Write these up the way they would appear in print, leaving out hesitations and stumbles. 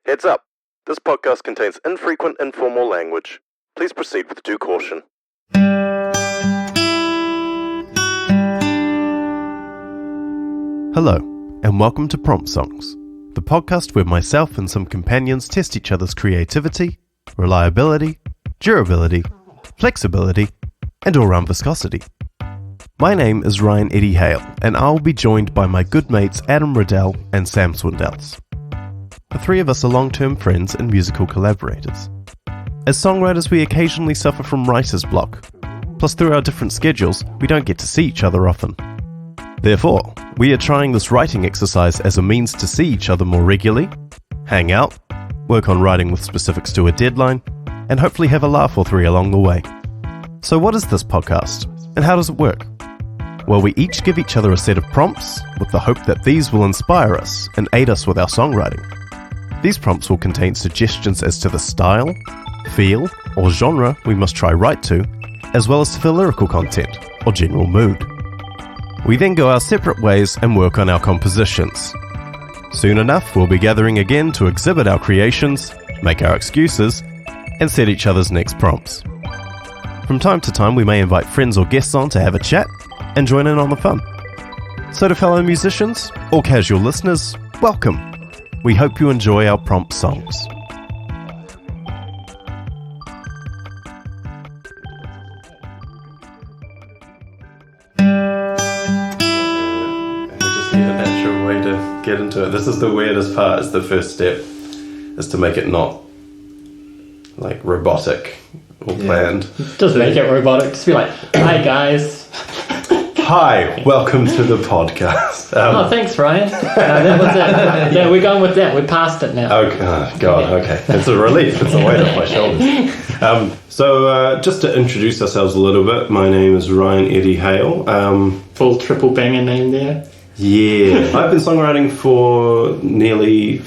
Heads up, this podcast contains infrequent informal language. Please proceed with due caution. Hello, and welcome to Prompt Songs, the podcast where myself and some companions test each other's creativity, reliability, durability, flexibility, and all-round viscosity. My name is Ryan Eddie Hale, and I'll be joined by my good mates Adam Riddell and Sam Swindells. The three of us are long-term friends and musical collaborators. As songwriters, we occasionally suffer from writer's block. Plus, through our different schedules, we don't get to see each other often. Therefore, we are trying this writing exercise as a means to see each other more regularly, hang out, work on writing with specifics to a deadline, and hopefully have a laugh or three along the way. So what is this podcast, and how does it work? Well, we each give each other a set of prompts with the hope that these will inspire us and aid us with our songwriting. These prompts will contain suggestions as to the style, feel, or genre we must try write to, as well as to the lyrical content, or general mood. We then go our separate ways and work on our compositions. Soon enough, we'll be gathering again to exhibit our creations, make our excuses, and set each other's next prompts. From time to time, we may invite friends or guests on to have a chat and join in on the fun. So to fellow musicians or casual listeners, welcome. We hope you enjoy our prompt songs. We just need a natural way to get into it. This is the weirdest part, is the first step, is to make it not like robotic or planned. Just make it robotic. Just be like, hi guys. Hi, welcome to the podcast. Thanks, Ryan. That was it. Yeah, we're going with that. We're past it now. Oh, God, okay. It's a relief. It's a weight off my shoulders. So just to introduce ourselves a little bit, my name is Ryan Eddie Hale. Full triple banger name there. Yeah. I've been songwriting for nearly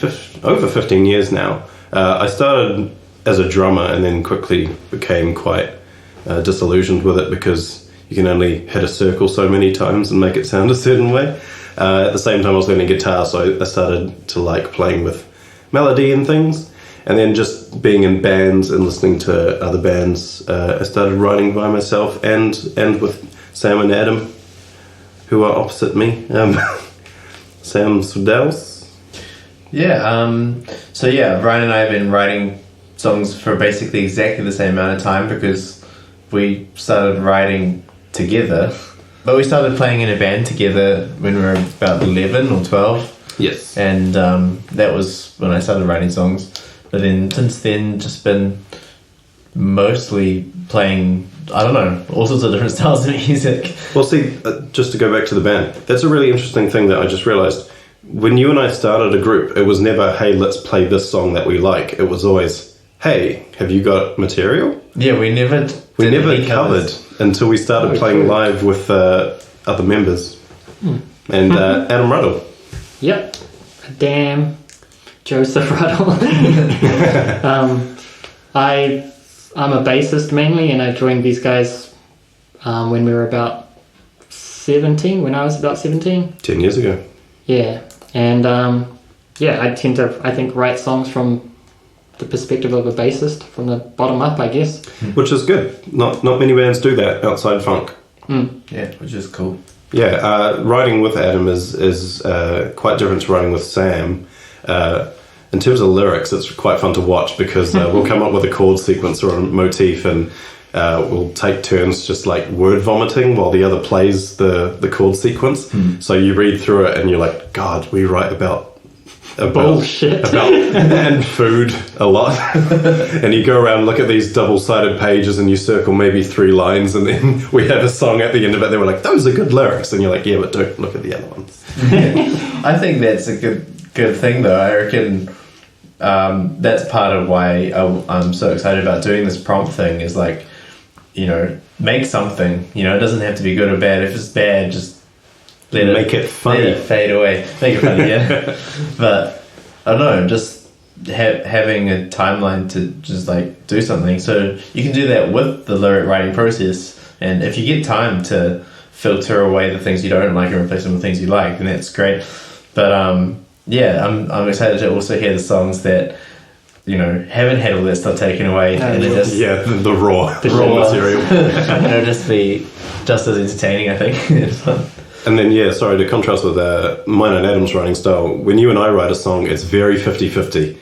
over 15 years now. I started as a drummer and then quickly became quite disillusioned with it because you can only hit a circle so many times and make it sound a certain way. At the same time, I was learning guitar, so I started to like playing with melody and things. And then just being in bands and listening to other bands, I started writing by myself and with Sam and Adam, who are opposite me. Sam Swindells. Ryan and I have been writing songs for basically exactly the same amount of time because we started writing together, but we started playing in a band together when we were about 11 or 12. Yes. And that was when I started writing songs. But then since then, just been mostly playing, I don't know, all sorts of different styles of music. Well, see, just to go back to the band, that's a really interesting thing that I just realised. When you and I started a group, it was never, hey, let's play this song that we like. It was always, hey, have you got material? Yeah, we never covered until we started playing live with other members. And Adam Riddell. Yep. Damn. Joseph Riddell. I'm a bassist mainly, and I joined these guys when we were about 17, when I was about 17. 10 years ago. Yeah. And I tend to, I think, write songs from the perspective of a bassist, from the bottom up, I guess. Which is good. Not many bands do that outside funk. Yeah, which is cool. Yeah, writing with Adam is quite different to writing with Sam. In terms of lyrics, it's quite fun to watch because we'll come up with a chord sequence or a motif and we'll take turns just like word vomiting while the other plays the chord sequence. So you read through it and you're like, God, we write about bullshit and food a lot. And you go around, look at these double-sided pages and you circle maybe 3 lines and then we have a song at the end of it. They were like, those are good lyrics. And you're like, yeah, but don't look at the other ones. I think that's a good thing though. I reckon that's part of why I'm so excited about doing this prompt thing is like, you know, make something. You know, it doesn't have to be good or bad. If it's bad, just make it funny. Let it fade away. Make it funny, yeah. But I don't know, just having a timeline to just like do something. So you can do that with the lyric writing process. And if you get time to filter away the things you don't like and replace them with things you like, then that's great. But I'm excited to also hear the songs that haven't had all that stuff taken away, and it just the raw material. it'll just be just as entertaining, I think. It's fun. And then, sorry, to contrast with mine and Adam's writing style, when you and I write a song, it's very 50-50.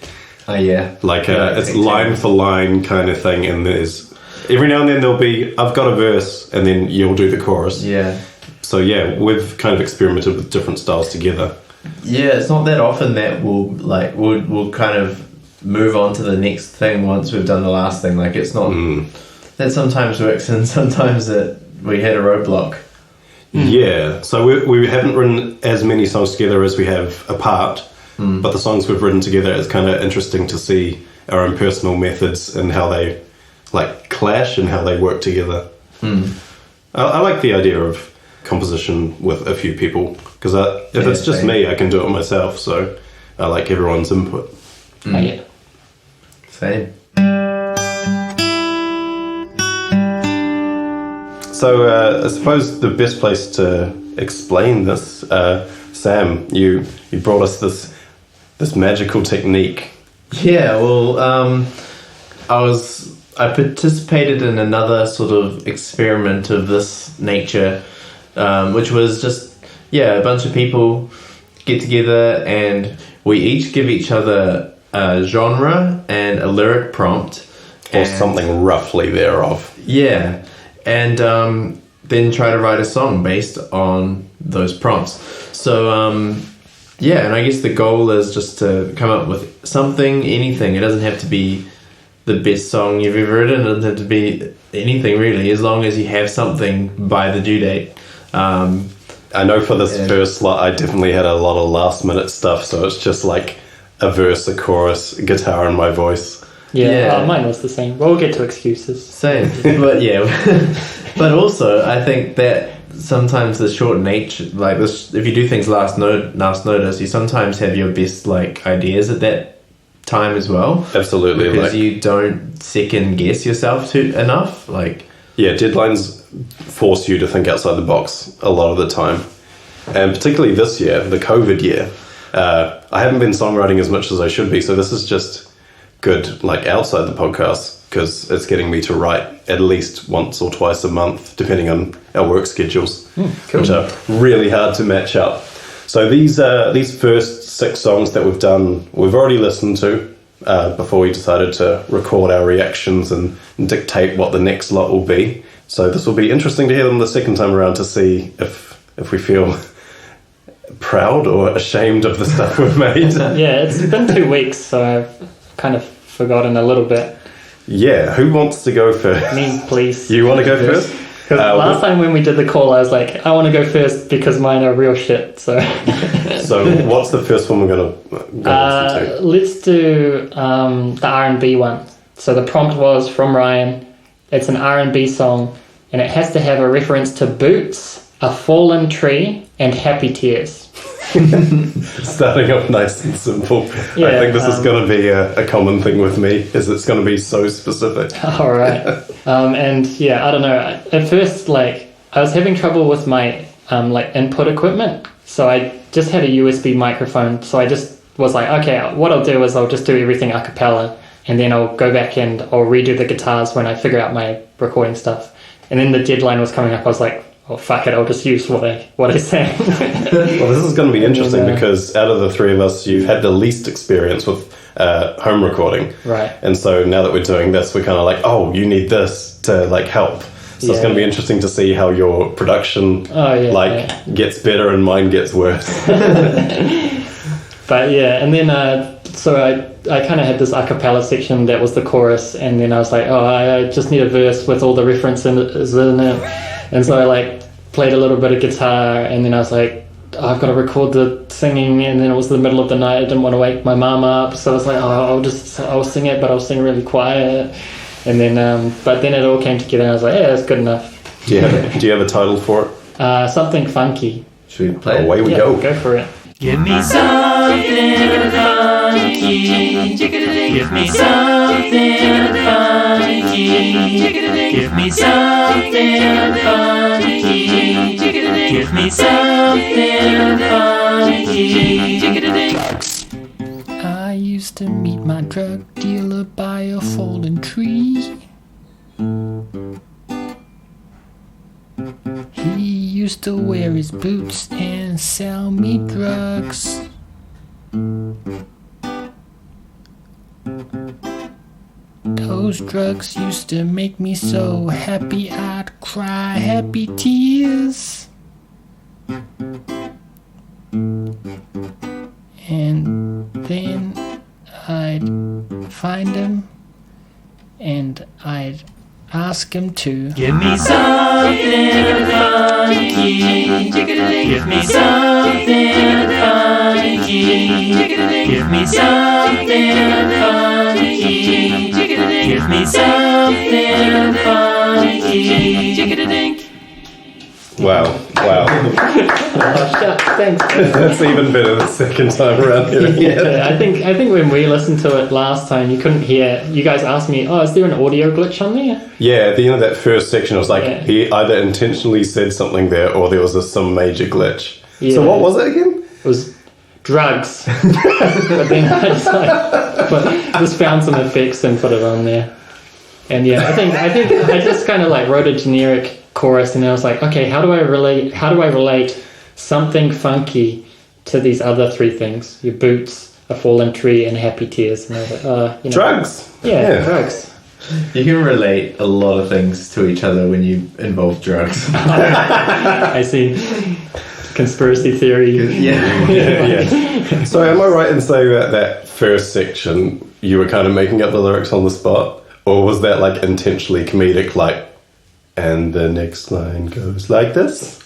Oh, yeah. Like, it's line for line kind of thing, and there's... Every now and then there'll be, I've got a verse, and then you'll do the chorus. Yeah. So, we've kind of experimented with different styles together. Yeah, it's not that often that we'll kind of move on to the next thing once we've done the last thing. Like, it's not... That sometimes works, and sometimes we hit a roadblock. Yeah, so we haven't written as many songs together as we have apart, but the songs we've written together, it's kind of interesting to see our own personal methods and how they clash and how they work together. I like the idea of composition with a few people, because if it's just me, I can do it myself, so I like everyone's input. Oh, yeah. Same. So I suppose the best place to explain this, Sam, you brought us this magical technique. Yeah, well, I participated in another sort of experiment of this nature, which was just a bunch of people get together and we each give each other a genre and a lyric prompt, Or something roughly thereof. Yeah. And then try to write a song based on those prompts. So, and I guess the goal is just to come up with something, anything. It doesn't have to be the best song you've ever written. It doesn't have to be anything, really, as long as you have something by the due date. I know for this first lot, I definitely had a lot of last-minute stuff, so it's just like a verse, a chorus, a guitar, and my voice. Yeah. Mine was the same. We'll get to excuses. Same. But but also I think that sometimes the short nature, like this, if you do things last notice, you sometimes have your best ideas at that time as well. Absolutely. Because you don't second guess yourself enough. Deadlines force you to think outside the box a lot of the time. And particularly this year, the COVID year, I haven't been songwriting as much as I should be, so this is just good outside the podcast, because it's getting me to write at least once or twice a month, depending on our work schedules, which are really hard to match up. So these first 6 songs that we've done, we've already listened to before we decided to record our reactions and dictate what the next lot will be. So this will be interesting to hear them the second time around to see if we feel proud or ashamed of the stuff we've made. Yeah, it's been 2 weeks, so I've kind of forgotten a little bit. Yeah, who wants to go first? Me, please. You want to go first? Because last time when we did the call, I was like, I want to go first because mine are real shit. So, so what's the first one we're going to listen to? Let's do the R&B one. So the prompt was from Ryan. It's an R&B song, and it has to have a reference to boots, a fallen tree, and happy tears. Starting off nice and simple. Yeah, I think this is going to be a common thing with me, is it's going to be so specific. All right. And yeah, I don't know. At first, I was having trouble with my input equipment, so I just had a USB microphone. So I just was like, okay, what I'll do is I'll just do everything a cappella, and then I'll go back and I'll redo the guitars when I figure out my recording stuff. And then the deadline was coming up. I was like, oh, fuck it, I'll just use what I sang. Well, this is going to be interesting because out of the 3 of us, you've had the least experience with home recording. Right. And so now that we're doing this, we're kind of like, oh, you need this to help. So it's going to be interesting to see how your production gets better and mine gets worse. But yeah, and then so I kind of had this a cappella section that was the chorus, and then I was like, oh, I just need a verse with all the references in it. And so I played a little bit of guitar, and then I was like, oh, I've got to record the singing, and then it was the middle of the night. I didn't want to wake my mum up, so I was like, oh, I'll sing it, but I'll sing really quiet. And then, but then it all came together, and I was like, yeah, that's good enough. Do you have a title for it? Something funky. Should we play it? Away we go. Go for it. Give me something funky. Give me something funky. Give me something funky. Give me something funky. I used to meet my drug dealer by a fallen tree. He used to wear his boots and sell me drugs. Those drugs used to make me so happy I'd cry happy tears. And then I'd find him and I'd ask him to give me something funky. Give me something funky. Give me something funky. Give me something funky. Wow. Oh, shucks, thanks. That's even better the second time around. Yeah, I think when we listened to it last time, you couldn't hear. You guys asked me, "Oh, is there an audio glitch on there?" Yeah, at the end of that first section, it was like Yeah. he either intentionally said something there or there was some major glitch. Yeah. So what was it again? It was drugs, but then I just found some effects and put it on there. And yeah, I think I just kind of like wrote a generic chorus, and I was like, okay, how do I relate something funky to these other three things? Your boots, a fallen tree, and happy tears. And I was like, Drugs. Yeah, drugs. You can relate a lot of things to each other when you involve drugs. I see. Conspiracy theory. Yeah. So am I right in saying that first section you were kind of making up the lyrics on the spot, or was that like intentionally comedic, like, and the next line goes like this?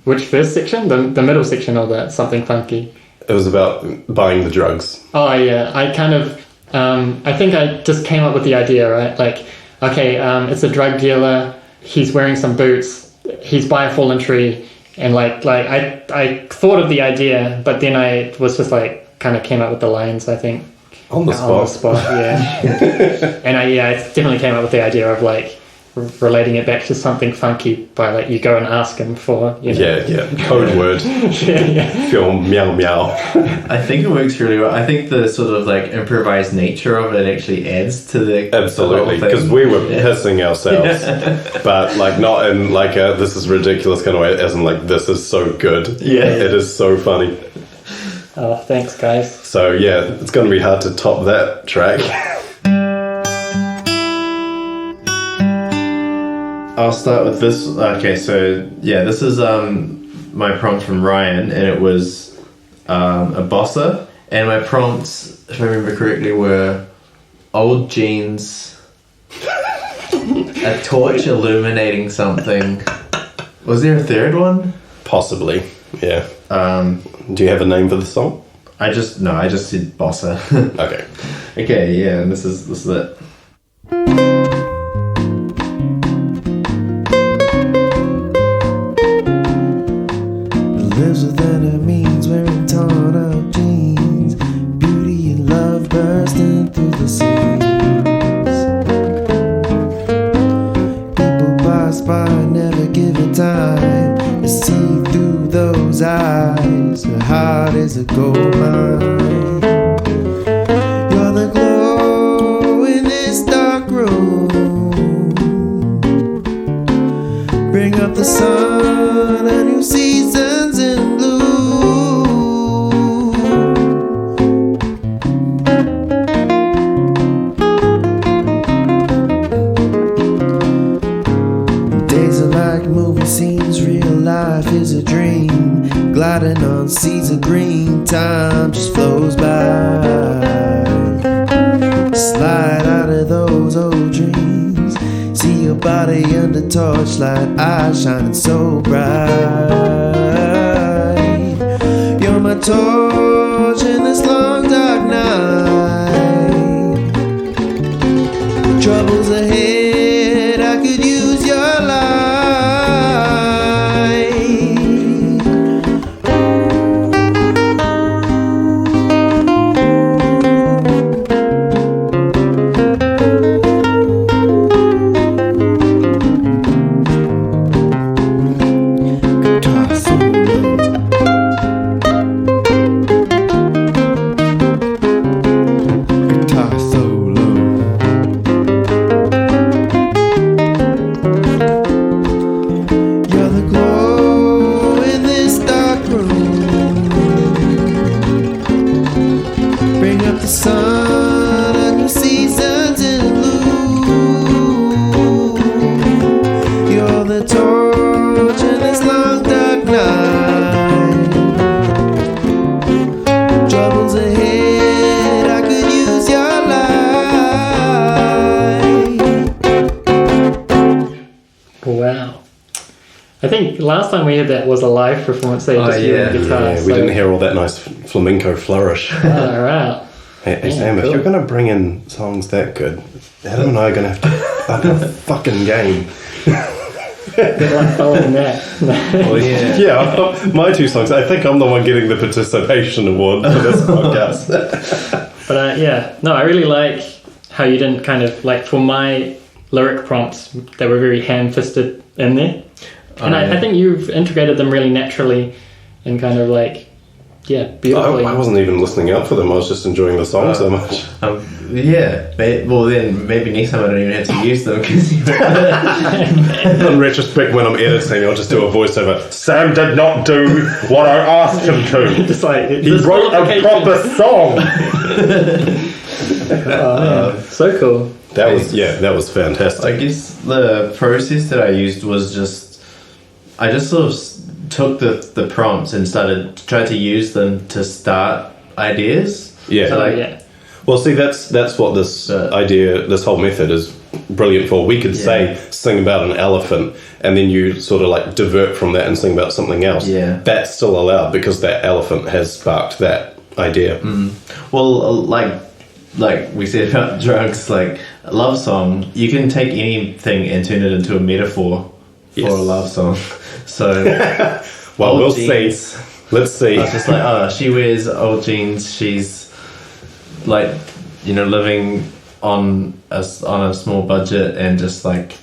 Which first section? The middle section or the something funky? It was about buying the drugs. Oh yeah, I kind of, I think I just came up with the idea, right? Like, okay, it's a drug dealer. He's wearing some boots. He's by a fallen tree, and like I thought of the idea, but then I was just like kind of came up with the lines. I think On the spot. yeah. And I definitely came up with the idea of like relating it back to something funky by like you go and ask him for, you know. Yeah. Code word. yeah. Film meow meow. I think it works really well. I think the sort of like improvised nature of it actually adds to the Absolutely, the whole because thing. we were pissing ourselves, but like not in like a this is ridiculous kind of way, as in like this is so good. Yeah. It is so funny. Oh, thanks, guys. So yeah, it's going to be hard to top that track. I'll start with this. Okay, so yeah, this is my prompt from Ryan, and it was a bossa. And my prompts, if I remember correctly, were old jeans, a torch illuminating something. Was there a third one? Possibly, yeah. Do you have a name for the song? I just said bossa. Okay. Okay, yeah, and this is it. Lives within her means, wearing torn up jeans. Beauty and love bursting through the seams. People pass by, never give it time to see through those eyes. Her heart is a gold mine. You're the glow in this dark room. Bring up the sun, a new season's in bloom. Days are like movie scenes, real life is a dream. Gliding on seas of green, time just flows by. Slide out of those old dreams. See your body under torchlight, eyes shining so bright. You're my torch in this long dark night. Troubles ahead, I could use your light. I think last time we had that was a live performance. They just used the guitar. Yeah, we didn't hear all that nice flamenco flourish. All right. Hey, Yeah, Sam, cool. if you're going to bring in songs that good, Adam and I are going to have to up a fucking game. Good luck following that. Well, yeah. Yeah, my 2 songs. I think I'm the one getting the participation award for this podcast. But no, I really like how you didn't kind of like for my lyric prompts. They were very ham-fisted in there, and I think you've integrated them really naturally and kind of like beautifully. I wasn't even listening out for them. I was just enjoying the song so much. Well, then maybe next time I don't even have to use them because In retrospect, when I'm editing, I'll just do a voiceover. Sam did not do what I asked him to. Just like He wrote a proper song. Oh man, so cool. That was fantastic. I guess the process that I used was I just sort of took the prompts and tried to use them to start ideas. Yeah. So Well, see, that's what this idea, this whole method is brilliant for. We could say, sing about an elephant, and then you sort of like divert from that and sing about something else. Yeah. That's still allowed because that elephant has sparked that idea. Well, like we said about drugs, like a love song, you can take anything and turn it into a metaphor for a love song. So, well, we'll jeans. see. Let's see. I was just like, she wears old jeans. She's like, living on a small budget and just like,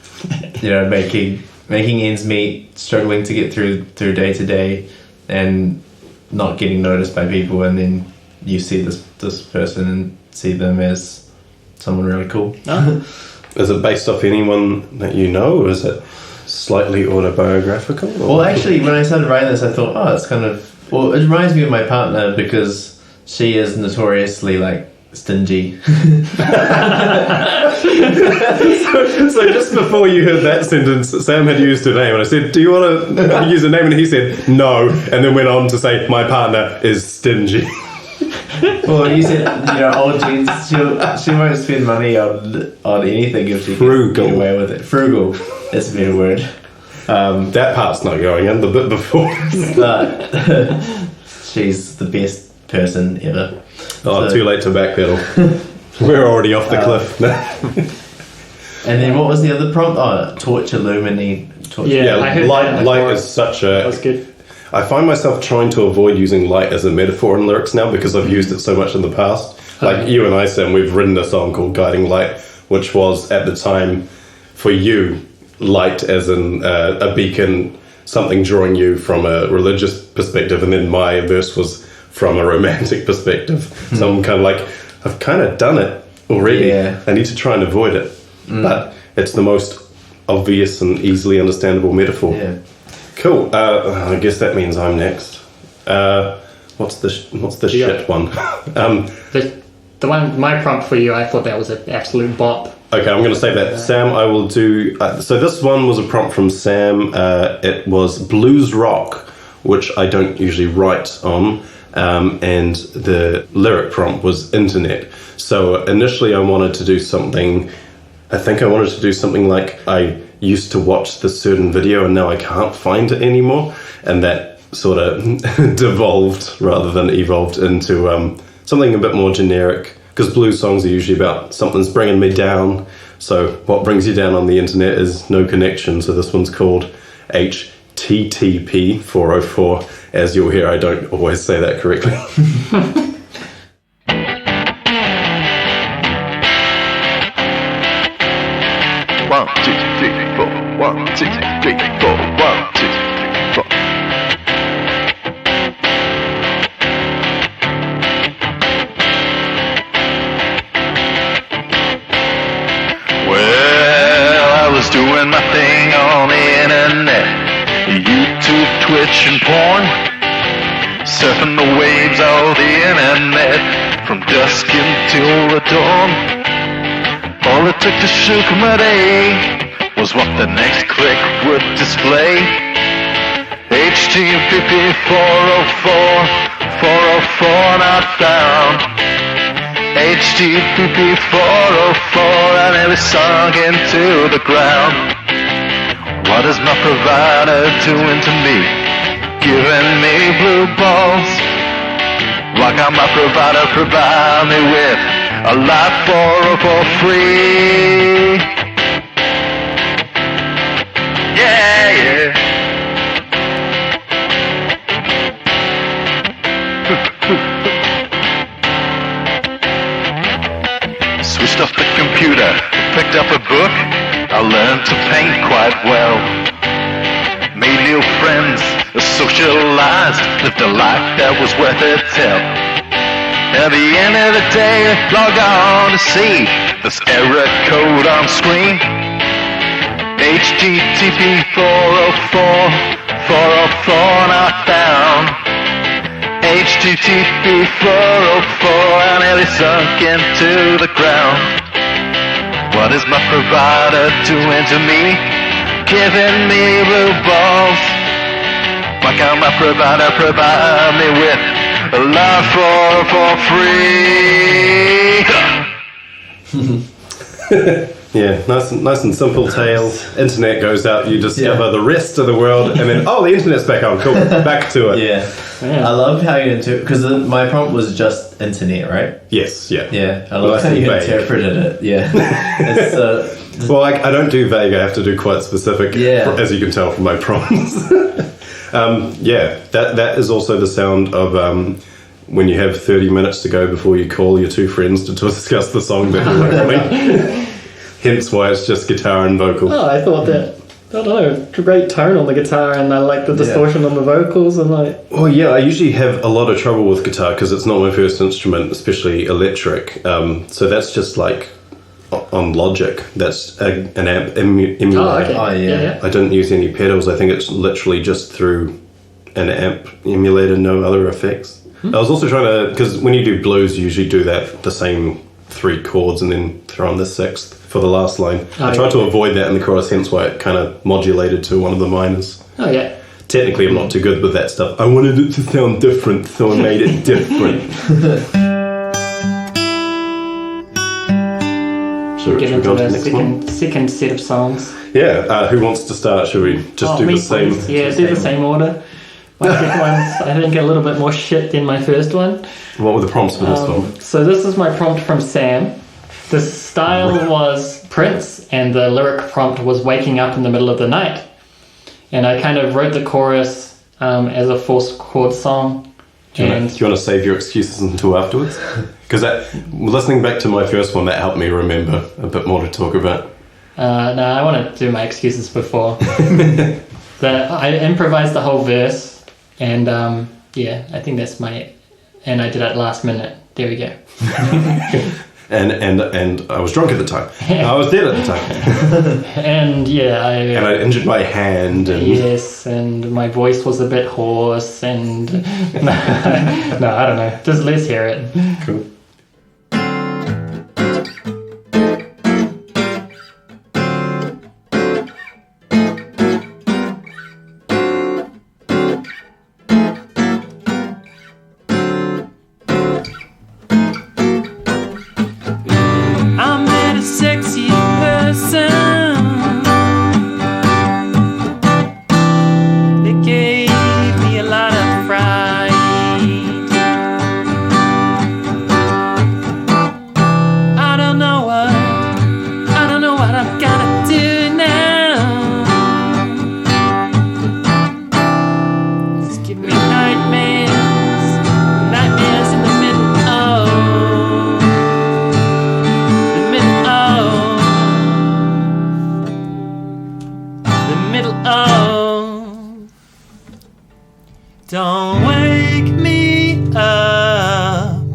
making ends meet, struggling to get through day to day, and not getting noticed by people. And then you see this person and see them as someone really cool. Is it based off anyone that you know, or is it slightly autobiographical? Or? Well, actually, when I started writing this, I thought, it's kind of... Well, it reminds me of my partner because she is notoriously, like, stingy. So just before you heard that sentence, Sam had used her name, and I said, do you want to use a name? And he said, no, and then went on to say, my partner is stingy. Well, you said, old jeans, she won't spend money on anything if she can get away with it. Frugal, that's a better word. That part's not going in, the bit before. But she's the best person ever. Too late to backpedal. We're already off the cliff. And then what was the other prompt? Torch illuminate. I heard light is such a... That was good. I find myself trying to avoid using light as a metaphor in lyrics now because I've used it so much in the past. Like you and I, Sam, we've written a song called Guiding Light, which was at the time for you, light as in a beacon, something drawing you from a religious perspective, and then my verse was from a romantic perspective. So I'm kind of like, I've kind of done it already. Yeah. I need to try and avoid it. But it's the most obvious and easily understandable metaphor. Yeah. Cool. I guess that means I'm next. What's the shit one? The one, my prompt for you, I thought that was an absolute bop. Okay, I'm going to say that. Sam, I will do... so this one was a prompt from Sam. It was blues rock, which I don't usually write on. And the lyric prompt was internet. So initially I wanted to do something... I think I wanted to do something like I used to watch this certain video and now I can't find it anymore. And that sort of devolved rather than evolved into something a bit more generic. Because blues songs are usually about something's bringing me down. So what brings you down on the internet is no connection. So this one's called HTTP 404. As you'll hear, I don't always say that correctly. 1, 2, 3, 4. 1, 2, 3, 4. 1, 2, 3, 4. Well, I was doing my thing on the internet, YouTube, Twitch, and porn, surfing the waves of the internet from dusk until the dawn. All it took to shook my day was what the next click would display. HTTP 404, 404 not found. HTTP 404 and it was sunk into the ground. What is my provider doing to me? Giving me blue balls. Why can't my provider provide me with a life for free? Yeah, yeah. Switched off the computer, picked up a book. I learned to paint quite well. Made new friends, socialized, lived a life that was worth it till. At the end of the day, log on to see this error code on screen. HTTP 404, 404 not found. HTTP 404, I nearly sunk into the ground. What is my provider doing to me? Giving me blue balls. Why can't my provider provide me with a life for free? Yeah, nice and simple tale. Internet goes out, you discover the rest of the world, and then, oh, the internet's back on, cool, back to it. Yeah. I love how you because my prompt was just internet, right? Yes, yeah. Yeah, I love Nice how and you vague. interpreted it. Yeah. It's, Well, I don't do vague, I have to do quite specific, Yeah. as you can tell from my prompts. That is also the sound of when you have 30 minutes to go before you call your two friends to discuss the song that you're recording. Hence why it's just guitar and vocal. Oh, I thought that, I don't know, great tone on the guitar, and I like the distortion on the vocals, and like... Well, yeah, I usually have a lot of trouble with guitar because it's not my first instrument, especially electric. So that's just like on Logic. That's an amp emulator. Oh, okay. Oh, yeah. I didn't use any pedals. I think it's literally just through an amp emulator, no other effects. I was also trying to, because when you do blues, you usually do that, the same 3 chords and then throw on the 6th for the last line. I tried to avoid that in the chorus, hence why it kind of modulated to one of the minors. Oh, yeah. Technically, I'm not too good with that stuff. I wanted it to sound different, so I made it different. Should Get we into go to the the next one? second set of songs. Yeah, who wants to start? Should we just do me, the same? please. Yeah, do the same order. My second one's, I think, a little bit more shit than my first one. What were the prompts for this one? So this is my prompt from Sam. The style was Prince, and the lyric prompt was waking up in the middle of the night. And I kind of wrote the chorus as a 4-chord song. Do you want to save your excuses until afterwards? Because listening back to my first one, that helped me remember a bit more to talk about. No, I want to do my excuses before. I improvised the whole verse, and I think that's and I did it last minute. There we go. And I was drunk at the time. I was dead at the time. And and I injured my hand. And yes, and my voice was a bit hoarse, and no, I don't know. Just let's hear it. Cool. I met a sexy person. They gave me a lot of fright. I don't know what I'm gonna do now. Just give me nightmares in the middle of Don't wake me up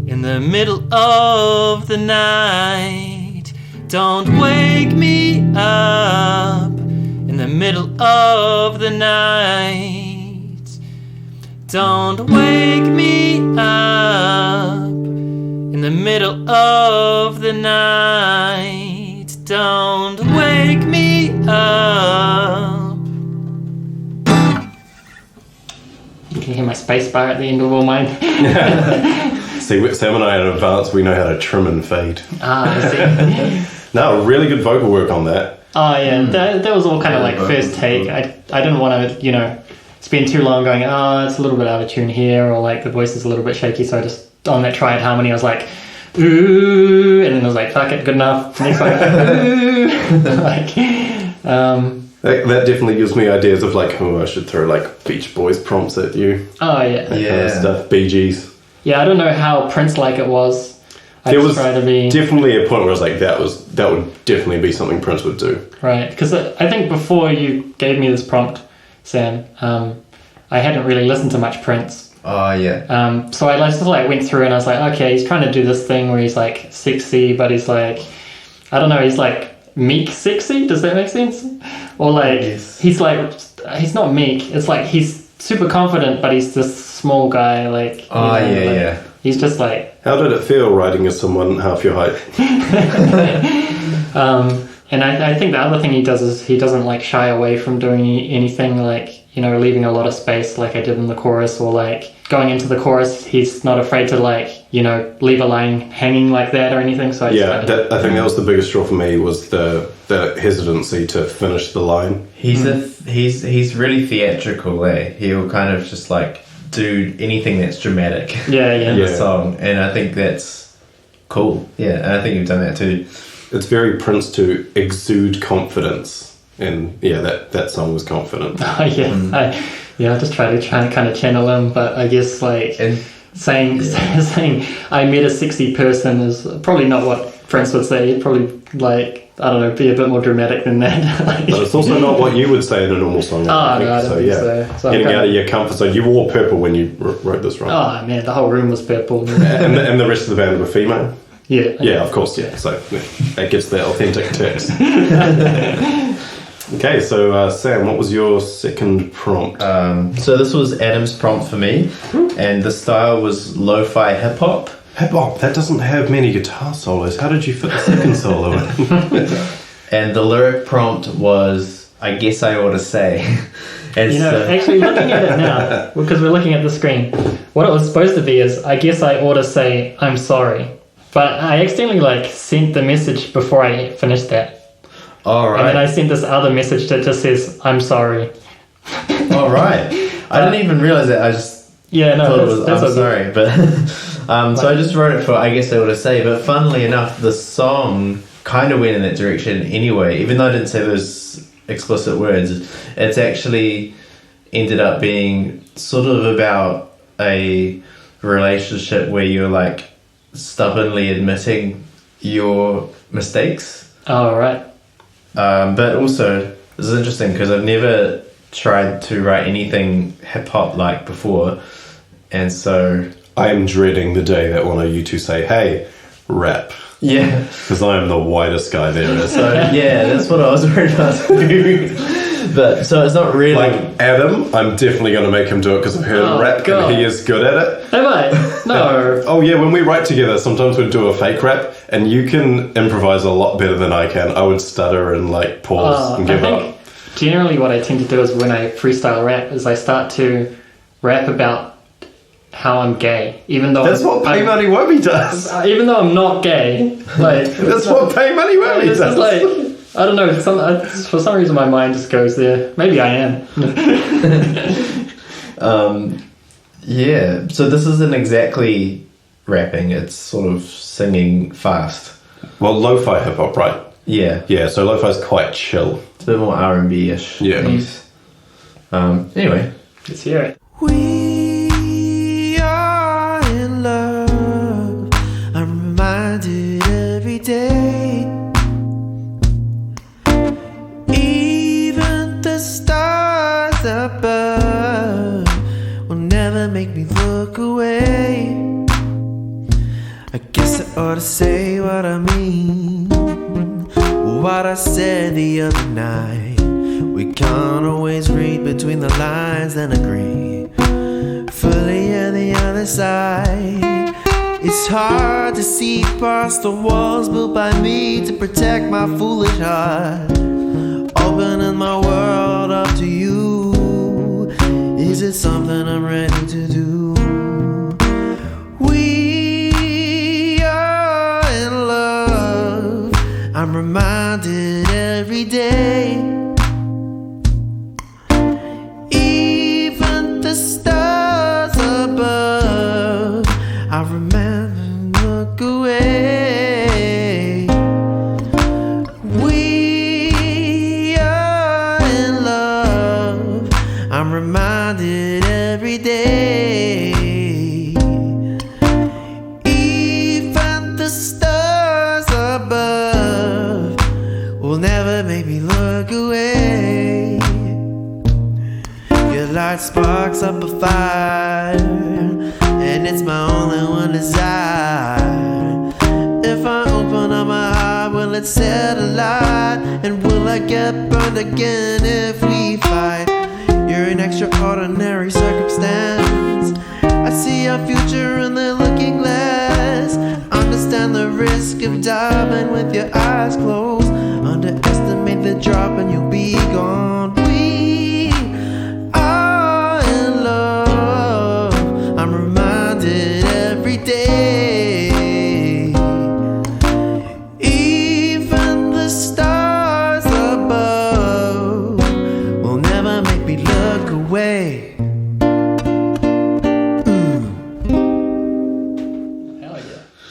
in the middle of the night. Don't wake me up in the middle of the night. Don't wake me up in the middle of the night. Don't wake me up. You can hear my space bar at the end of all mine. See, Sam and I in advance, we know how to trim and fade. I see. No, really good vocal work on that. Oh yeah, that was all kind of Yeah, like the first vocals take. were I didn't want to spend too long going, it's a little bit out of tune here, or like the voice is a little bit shaky. So I just on that triad harmony, I was like, ooh, and then I was like, fuck it, good enough. Next one, ooh, That definitely gives me ideas of like, I should throw like Beach Boys prompts at you. Oh yeah, That kind of stuff. Bee Gees. yeah. I don't know how Prince-like it was. There was try to be definitely a point where I was like, that would definitely be something Prince would do. right, because I think before you gave me this prompt, Sam, I hadn't really listened to much Prince. Oh yeah. So I just like went through and I was like, okay, he's trying to do this thing where he's like sexy, but he's like, I don't know, he's like meek sexy. Does that make sense? Or like he's like, he's not meek. It's like he's super confident, but he's this small guy. Like yeah. He's just like. How did it feel riding as someone half your height? And I think the other thing he does is he doesn't like shy away from doing anything like, leaving a lot of space like I did in the chorus, or like going into the chorus, he's not afraid to like, leave a line hanging like that or anything. So I think that was the biggest draw for me, was the hesitancy to finish the line. He's really theatrical, eh? He'll kind of just like do anything that's dramatic in the song, and I think that's cool. Yeah, and I think you've done that too. It's very Prince to exude confidence, and that song was confident. Oh yeah, I just try to kind of channel him, but I guess like saying I met a sexy person is probably not what Prince would say. He'd probably like, I don't know, be a bit more dramatic than that. But it's also not what you would say in a normal song. I don't think so. So getting out of your comfort zone. You wore purple when you wrote this, right? Oh man, the whole room was purple. and the rest of the band were female? Yeah, of course, yeah. So that gets the authentic text. Okay, so Sam, what was your second prompt? So this was Adam's prompt for me, and the style was lo-fi hip-hop. Hip-hop, that doesn't have many guitar solos. How did you fit the second solo in? And the lyric prompt was, I guess I ought to say. And actually looking at it now, because we're looking at the screen, what it was supposed to be is, I guess I ought to say, I'm sorry. But I accidentally like sent the message before I finished that. All right. And then I sent this other message that just says, I'm sorry. All right. I didn't even realize that. I just thought it was, I'm sorry. But so I just wrote it for, I guess I ought to say. But funnily enough, the song kind of went in that direction anyway. Even though I didn't say those explicit words, it's actually ended up being sort of about a relationship where you're like stubbornly admitting your mistakes. Oh, right. But also, this is interesting because I've never tried to write anything hip-hop like before, and so I am dreading the day that one of you two say, hey, rap. Yeah. Because I am the whitest guy there is. So yeah, that's what I was worried about too. But so it's not really like Adam. I'm definitely going to make him do it because I've heard him rap and he is good at it. Am I? No. Oh yeah, when we write together, sometimes we'd do a fake rap, and you can improvise a lot better than I can. I would stutter and like pause and give up. Generally, what I tend to do is when I freestyle rap is I start to rap about how I'm gay, even though that's what Pay Money Wobby does. Even though I'm not gay, like that's what Pay Money Wobby does. It's like, I don't know. For some reason, my mind just goes there. Maybe I am. Yeah. So this isn't exactly rapping. It's sort of singing fast. Well, lo-fi hip hop, right? Yeah. Yeah. So lo-fi is quite chill. It's a bit more R&B-ish. Yeah. Anyway, let's hear it. We are in love. I'm reminded every day. Even the stars above will never make me look away. I guess I ought to say what I mean, what I said the other night. We can't always read between the lines and agree fully on the other side. It's hard to see past the walls built by me to protect my foolish heart. Opening my world up to you, is it something I'm ready to do? We are in love. I'm reminded every day. will never make me look away. Your light sparks up a fire, and it's my only one desire. If I open up my heart, will it set alight? And will I get burned again if we fight? You're an extraordinary circumstance. I see our future in the looking glass. Understand the risk of diving with your eyes closed. Underestimate the drop and you'll be gone. We are in love. I'm reminded every day. Even the stars above will never make me look away.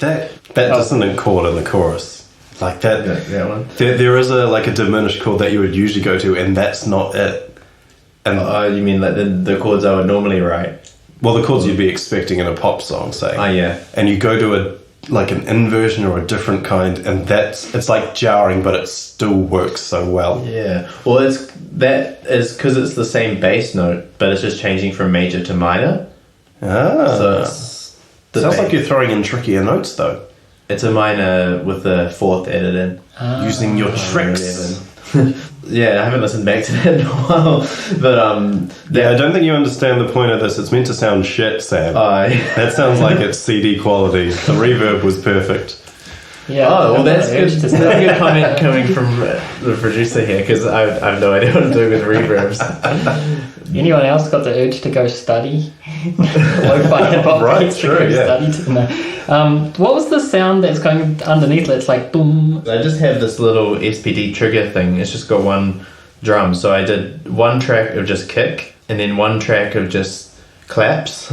That dissonant chord in the chorus, like that. That one. There is a diminished chord that you would usually go to, and that's not it. And You mean like the chords I would normally write? well, the chords you'd be expecting in a pop song, say. Oh, yeah. And you go to an inversion or a different kind, and it's like jarring, but it still works so well. Yeah. Well, that is because it's the same bass note, but it's just changing from major to minor. Ah, So it's sounds like you're throwing in trickier notes though. It's a minor with the fourth added in. Using your tricks. Yeah, I haven't listened back to that in a while, but Yeah, I don't think you understand the point of this. It's meant to sound shit, Sam. That sounds like it's CD quality. The reverb was perfect. Yeah. Oh, well, that's good. Urge to That's a good comment coming from the producer here, because I have no idea what to do with reverbs. Anyone else got the urge to go study? Lo-fi hip-hop Right, kids to true, go yeah. study. No. What was the sound that's going underneath it? It's like boom. I just have this little SPD trigger thing. It's just got one drum. So I did one track of just kick, and then one track of just claps.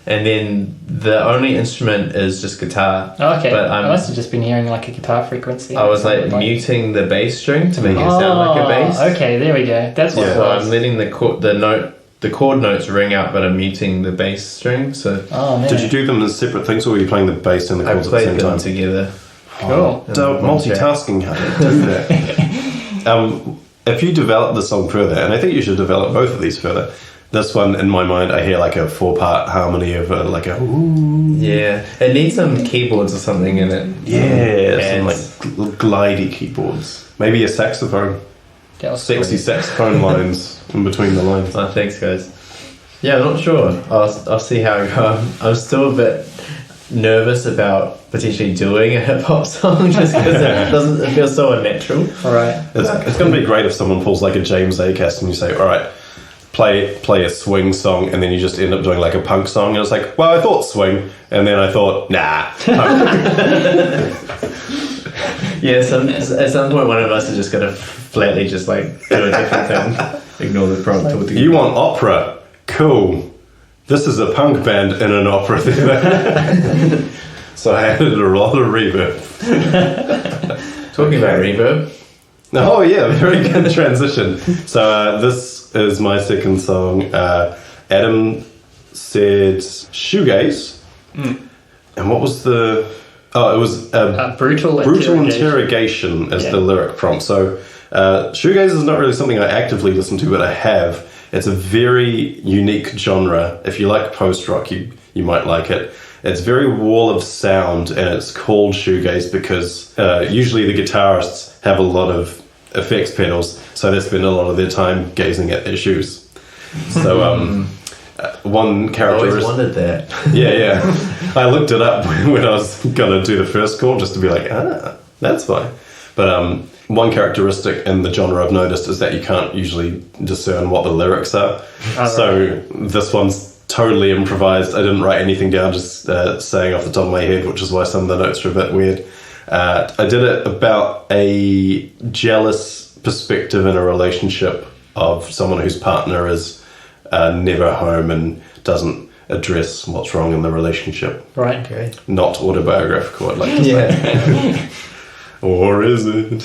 And then the only instrument is just guitar. Okay, But I must have just been hearing like a guitar frequency. I was like muting the bass string to make it sound like a bass. Okay, there we go. That's what it So was. I'm letting the chord notes ring out, but I'm muting the bass string. So Oh man. Did you do them as separate things, or were you playing the bass and the I chords at the played same them time? together. Cool. Don't multitasking, how to do that. If you develop the song further, and I think you should develop both of these further, this one, in my mind, I hear like a 4-part harmony of like a ooh. Yeah, it needs some keyboards or something in it. Yeah, Pads. some like glidey keyboards. Maybe a saxophone. That was Sexy cool. saxophone lines in between the lines. Oh, thanks, guys. Yeah, I'm not sure. I'll see how it goes. I'm still a bit nervous about potentially doing a hip hop song just because it feels so unnatural. All right. It's going to be great if someone pulls like a James Acast and you say, all right, play a swing song, and then you just end up doing like a punk song, and it's like, well, I thought swing, and then I thought, nah, punk. Yeah, so at some point one of us is just going to flatly just like do a different thing, ignore the prompt altogether. You want opera? Cool. This is a punk band in an opera theatre. So I added a lot of reverb. Talking about reverb. Oh yeah, very good transition. So this is my second song. Adam said shoegaze. And what was the... Oh, it was Brutal interrogation as the lyric prompt. So shoegaze is not really something I actively listen to, but I have. It's a very unique genre. If you like post-rock, you might like it. It's very wall of sound, and it's called shoegaze because usually the guitarists have a lot of effects pedals, so they spend a lot of their time gazing at their shoes. So one I character always wondered that. yeah. I looked it up when I was going to do the first call just to be like, that's fine. But one characteristic in the genre I've noticed is that you can't usually discern what the lyrics are. So this one's totally improvised. I didn't write anything down, just saying off the top of my head, which is why some of the notes are a bit weird. I did it about a jealous perspective in a relationship of someone whose partner is never home and doesn't address what's wrong in the relationship. Right. Okay. Not autobiographical, I'd like to say. Or is it?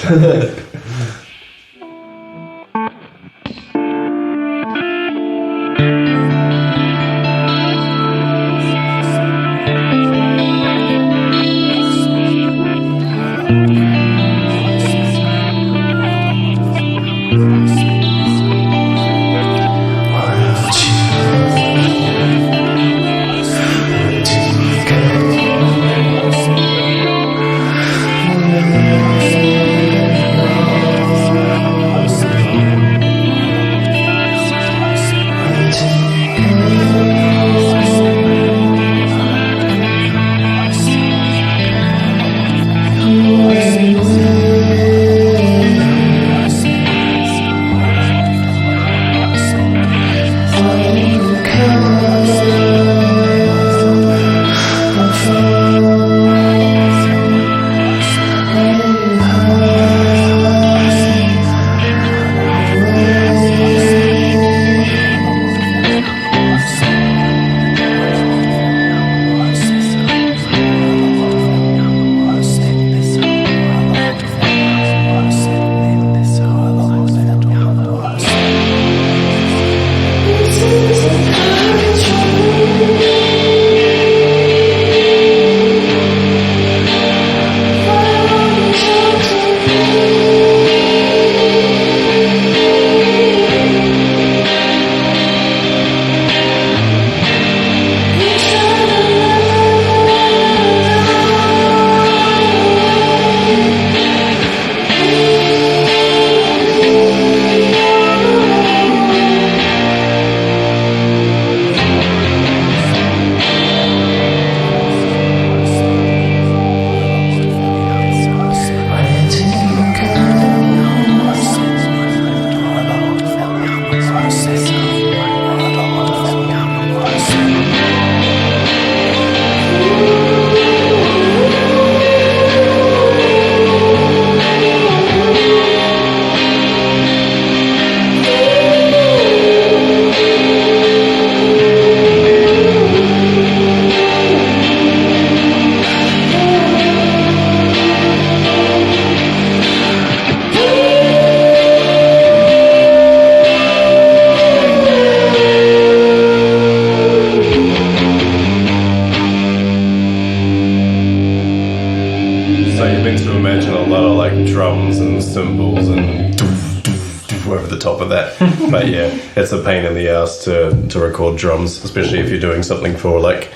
imagine a lot of like drums and cymbals and doof, doof, doof over the top of that. But yeah, it's a pain in the ass to record drums, especially if you're doing something for like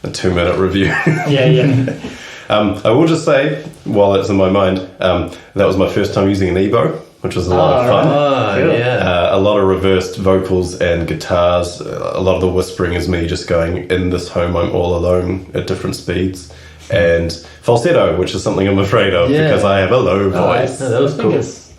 a 2-minute review. Yeah. I will just say, while it's in my mind, that was my first time using an EBow, which was a lot of fun. Cool. Yeah. A lot of reversed vocals and guitars. A lot of the whispering is me just going, in this home I'm all alone at different speeds. And falsetto, which is something I'm afraid of because I have a low voice. that was cool.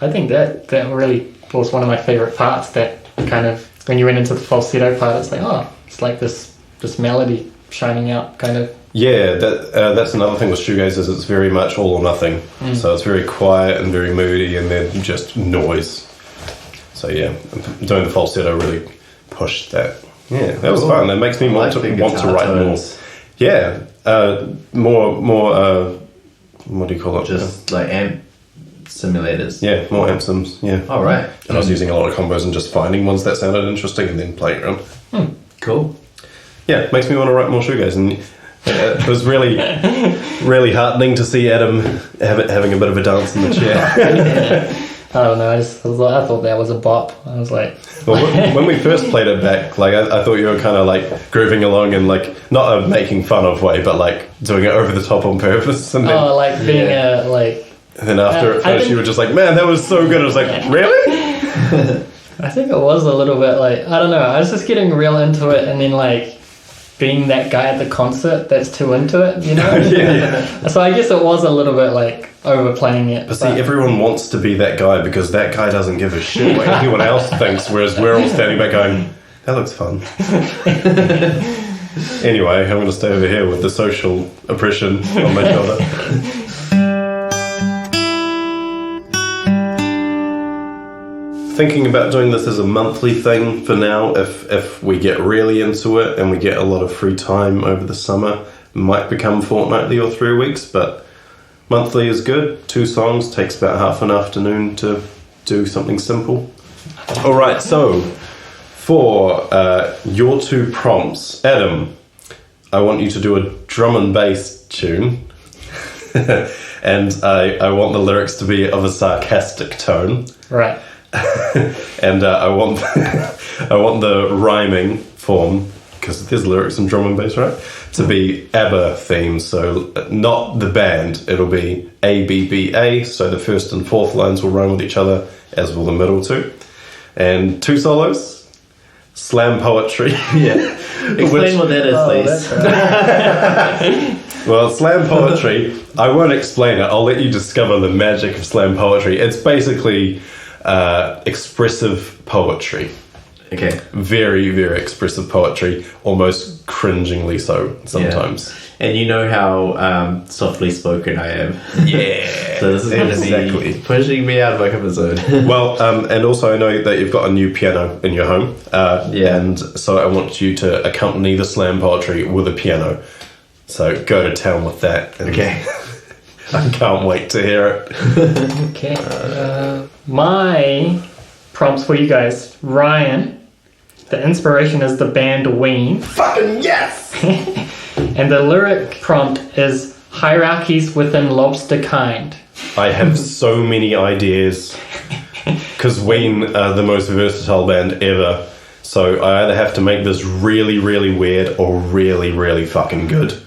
I think that really was one of my favorite parts. That kind of, when you went into the falsetto part, it's like, it's like this melody shining out, kind of. Yeah, that's another thing with shoegaze is it's very much all or nothing. So it's very quiet and very moody and then just noise. So yeah, doing the falsetto really pushed that. Yeah, that was fun. That makes me want to write tones. more. Yeah, more. What do you call it? Just like amp simulators. Yeah, more amp sims. Yeah. All right. And I was using a lot of combos and just finding ones that sounded interesting and then playing around. Cool. Yeah, it makes me want to write more shoegaze, and it was really, really heartening to see Adam having a bit of a dance in the chair. I don't know. I thought that was a bop. I was like, Well, when we first played it back, like I thought you were kind of like grooving along in like not a making fun of way, but like doing it over the top on purpose. And then, like being a like. and then after at first you were just like, man, that was so good. I was like, really? I think it was a little bit like, I don't know. I was just getting real into it, and then like being that guy at the concert that's too into it, you know? Yeah. So I guess it was a little bit like overplaying it. But see, everyone wants to be that guy because that guy doesn't give a shit what anyone else thinks, whereas we're all standing back going, that looks fun. Anyway, I'm going to stay over here with the social oppression on my shoulder. Thinking about doing this as a monthly thing for now. If we get really into it and we get a lot of free time over the summer, it might become fortnightly or 3 weeks, but monthly is good. 2 songs takes about half an afternoon to do something simple. All right, so for your 2 prompts, Adam, I want you to do a drum and bass tune, and I want the lyrics to be of a sarcastic tone. Right. And I want the rhyming form, because there's lyrics in drum and bass, right? To be ABBA themed, so not the band. It'll be ABBA, so the first and fourth lines will rhyme with each other, as will the middle 2. And 2 solos, slam poetry. Yeah. Explain what that is, please. Well, slam poetry, I won't explain it. I'll let you discover the magic of slam poetry. It's basically expressive poetry. Okay. Very, very expressive poetry, almost cringingly so sometimes. Yeah. And you know how softly spoken I am. Yeah. So this is going to be pushing me out of my comfort zone. Well, and also I know that you've got a new piano in your home. And so I want you to accompany the slam poetry with a piano. So go to town with that. Okay. I can't wait to hear it. Okay. My prompts for you guys. Ryan, the inspiration is the band Ween. Fucking yes! And the lyric prompt is hierarchies within lobster kind. I have so many ideas. Because Ween are the most versatile band ever. So I either have to make this really, really weird or really, really fucking good.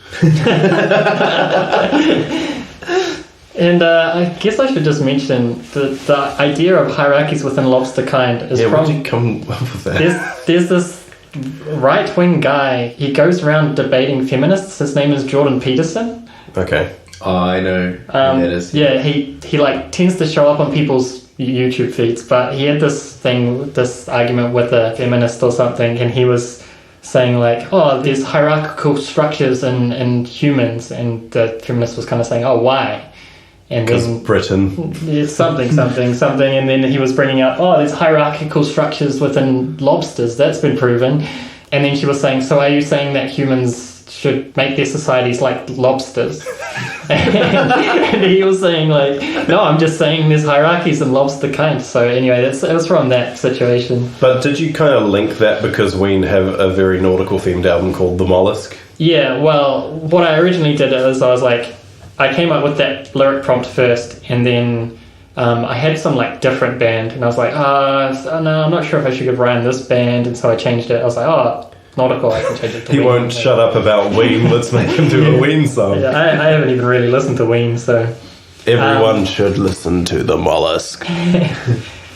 And I guess I should just mention the idea of hierarchies within lobster kind is where from... did you come up with that? There's this right-wing guy. He goes around debating feminists. His name is Jordan Peterson. Okay. Oh, I know who that is. Yeah, he like tends to show up on people's YouTube feeds, but he had this argument with a feminist or something, and he was saying like, oh, there's hierarchical structures in humans, and the feminist was kind of saying, oh, why? And because then Britain. It's something, and then he was bringing up, oh, there's hierarchical structures within lobsters, that's been proven. And then she was saying, so are you saying that humans should make their societies like lobsters? And he was saying like, no, I'm just saying there's hierarchies in lobster kind. So anyway, it was from that situation. But did you kind of link that because Ween have a very nautical themed album called The Mollusk? Yeah, well, what I originally did is I was like, I came up with that lyric prompt first, and then I had some like different band, and I was like, no, I'm not sure if I should give Ryan this band, and so I changed it. I was like, Nautical, I can change it to He Ween. won't shut up about Ween. Let's make him do a Ween song. Yeah, I haven't even really listened to Ween, so. Everyone should listen to the Mollusk.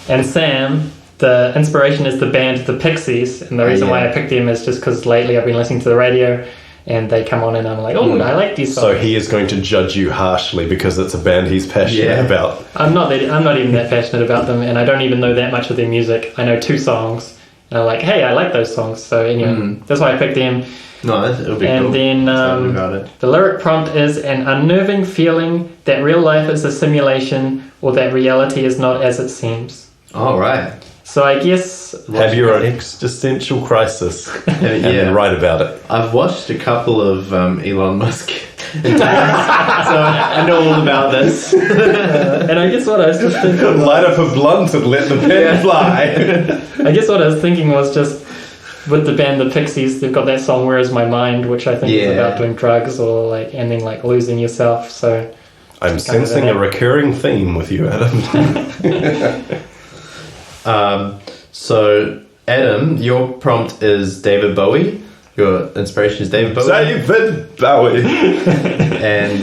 And Sam, the inspiration is the band The Pixies, and the reason why I picked them is just because lately I've been listening to the radio, and they come on and I'm like, I like these songs. So he is going to judge you harshly because it's a band he's passionate about. I'm not even that passionate about them, and I don't even know that much of their music. I know 2 songs, and I'm like, hey, I like those songs. So anyway, that's why I picked them. No, it'll be and cool. then about it. the lyric prompt is an unnerving feeling that real life is a simulation or that reality is not as it seems. All right. So I guess... Have your existential crisis and then write about it. I've watched a couple of Elon Musk so I know all about this. And I guess what I was just thinking... Light up a blunt and let the pen fly. I guess what I was thinking was just... With the band The Pixies, they've got that song "Where Is My Mind," which I think is about doing drugs or like and then like losing yourself. So I'm sensing a recurring theme with you, Adam. So Adam, your prompt is David Bowie. Your inspiration is David Bowie. David Bowie. And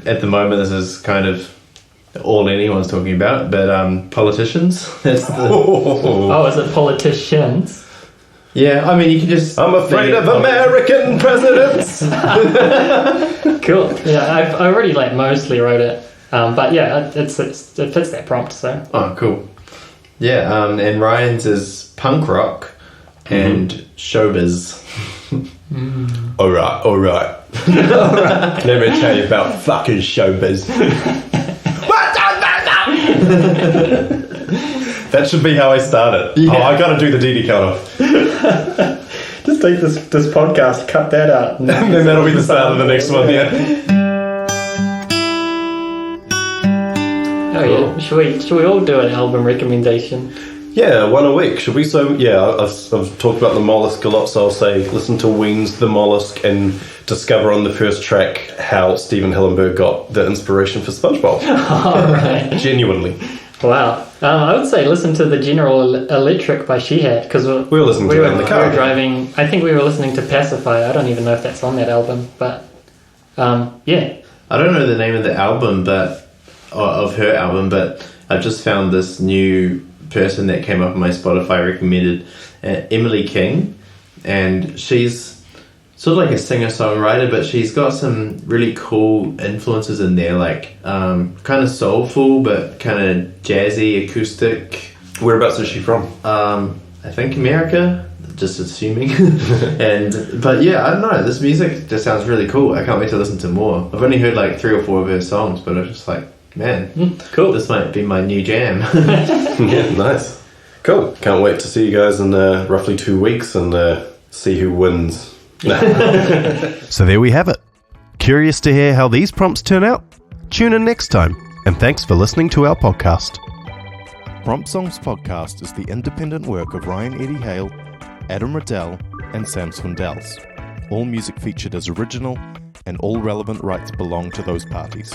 at the moment this is kind of all anyone's talking about, but politicians. That's the... Oh, is it politicians? Yeah, I mean, you can just... I'm afraid of American presidents! Cool. Yeah, I already like mostly wrote it. But yeah, it fits that prompt, so... Oh, cool. Yeah, and Ryan's is punk rock and showbiz. Alright. Let me tell you about fucking showbiz. That should be how I start it. Yeah. Oh, I gotta do the DD cut off. Just take this podcast, cut that out. And then that'll be the start of the next one, yeah. Oh yeah, should we all do an album recommendation? Yeah, one a week. Should we? So yeah, I've talked about the Mollusk a lot, so I'll say listen to Ween's The Mollusk and discover on the first track how Steven Hillenburg got the inspiration for SpongeBob. Alright. Genuinely. Wow. I would say listen to the General Electric by Shehat, because we were listening to that in the car. We were driving. I think we were listening to Pacify. I don't even know if that's on that album, but yeah. I don't know the name of the album, of her album, but I've just found this new person that came up on my Spotify recommended, Emily King, and she's sort of like a singer-songwriter, but she's got some really cool influences in there, like kind of soulful but kind of jazzy, acoustic. Whereabouts is she from? I think America, just assuming. But yeah, I don't know, this music just sounds really cool. I can't wait to listen to more. I've only heard like 3 or 4 of her songs, but I was just like, man, cool. This might be my new jam. Yeah, nice. Cool. Can't wait to see you guys in roughly 2 weeks and see who wins. So there we have it. Curious to hear how these prompts turn out? Tune in next time, and thanks for listening to our podcast. Prompt Songs Podcast is the independent work of Ryan Eddie Hale, Adam Riddell, and Sam Swindells. All music featured is original, and all relevant rights belong to those parties.